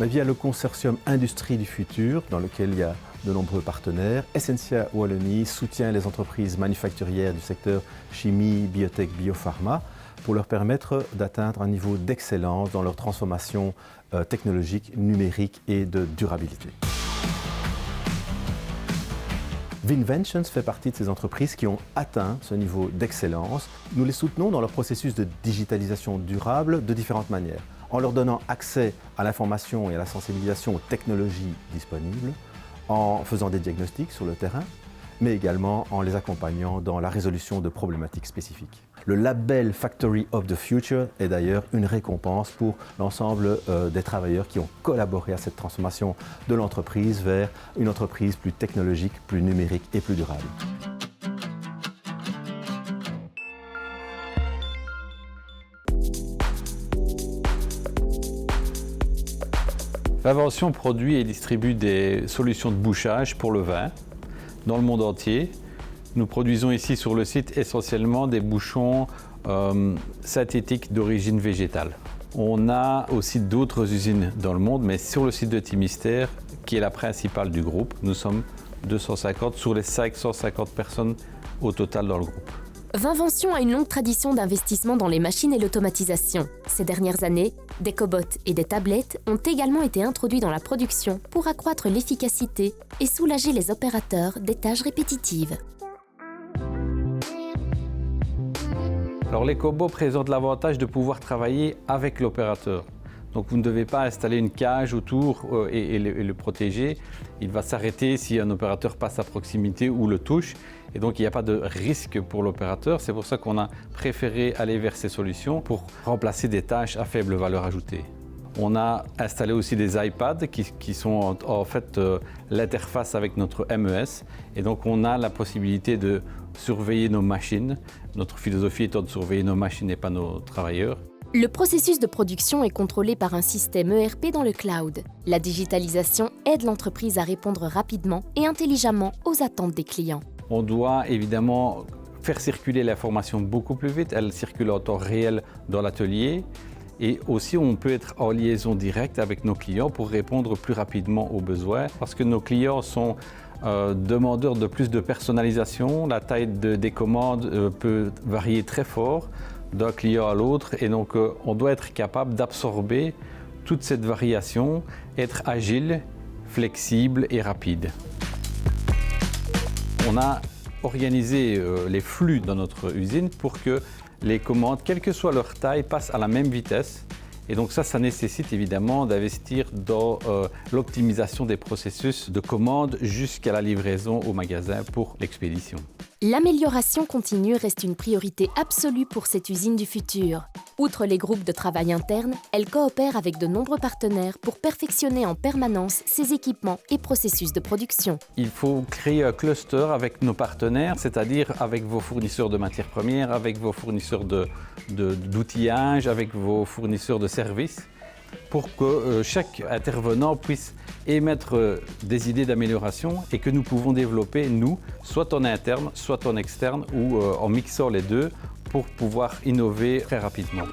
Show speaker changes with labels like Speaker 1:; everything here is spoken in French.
Speaker 1: Mais via le consortium Industrie du futur, dans lequel il y a de nombreux partenaires, Essentia Wallonie soutient les entreprises manufacturières du secteur chimie, biotech, biopharma pour leur permettre d'atteindre un niveau d'excellence dans leur transformation technologique, numérique et de durabilité. Vinventions fait partie de ces entreprises qui ont atteint ce niveau d'excellence. Nous les soutenons dans leur processus de digitalisation durable de différentes manières, en leur donnant accès à l'information et à la sensibilisation aux technologies disponibles, en faisant des diagnostics sur le terrain, mais également en les accompagnant dans la résolution de problématiques spécifiques. Le label Factory of the Future est d'ailleurs une récompense pour l'ensemble des travailleurs qui ont collaboré à cette transformation de l'entreprise vers une entreprise plus technologique, plus numérique et plus durable.
Speaker 2: Vinvention produit et distribue des solutions de bouchage pour le vin dans le monde entier. Nous produisons ici sur le site essentiellement des bouchons synthétiques d'origine végétale. On a aussi d'autres usines dans le monde, mais sur le site de Timister, qui est la principale du groupe, nous sommes 250 sur les 550 personnes au total dans le groupe.
Speaker 3: Vinvention a une longue tradition d'investissement dans les machines et l'automatisation. Ces dernières années, des cobots et des tablettes ont également été introduits dans la production pour accroître l'efficacité et soulager les opérateurs des tâches répétitives.
Speaker 2: Alors les cobots présentent l'avantage de pouvoir travailler avec l'opérateur. Donc vous ne devez pas installer une cage autour et le protéger. Il va s'arrêter si un opérateur passe à proximité ou le touche. Et donc il n'y a pas de risque pour l'opérateur. C'est pour ça qu'on a préféré aller vers ces solutions pour remplacer des tâches à faible valeur ajoutée. On a installé aussi des iPads qui sont en fait l'interface avec notre MES. Et donc on a la possibilité de surveiller nos machines. Notre philosophie étant de surveiller nos machines et pas nos travailleurs.
Speaker 3: Le processus de production est contrôlé par un système ERP dans le cloud. La digitalisation aide l'entreprise à répondre rapidement et intelligemment aux attentes des clients.
Speaker 2: On doit évidemment faire circuler l'information beaucoup plus vite. Elle circule en temps réel dans l'atelier. Et aussi, on peut être en liaison directe avec nos clients pour répondre plus rapidement aux besoins. Parce que nos clients sont demandeurs de plus de personnalisation. La taille des commandes peut varier très fort d'un client à l'autre. Et donc, on doit être capable d'absorber toute cette variation, être agile, flexible et rapide. On a organisé les flux dans notre usine pour que les commandes, quelle que soit leur taille, passent à la même vitesse. Et donc ça nécessite évidemment d'investir dans l'optimisation des processus de commande jusqu'à la livraison au magasin pour l'expédition.
Speaker 3: L'amélioration continue reste une priorité absolue pour cette usine du futur. Outre les groupes de travail internes, elle coopère avec de nombreux partenaires pour perfectionner en permanence ses équipements et processus de production.
Speaker 2: Il faut créer un cluster avec nos partenaires, c'est-à-dire avec vos fournisseurs de matières premières, avec vos fournisseurs d'outillage, avec vos fournisseurs de services, pour que chaque intervenant puisse émettre des idées d'amélioration et que nous pouvons développer, nous, soit en interne, soit en externe ou en mixant les deux pour pouvoir innover très rapidement.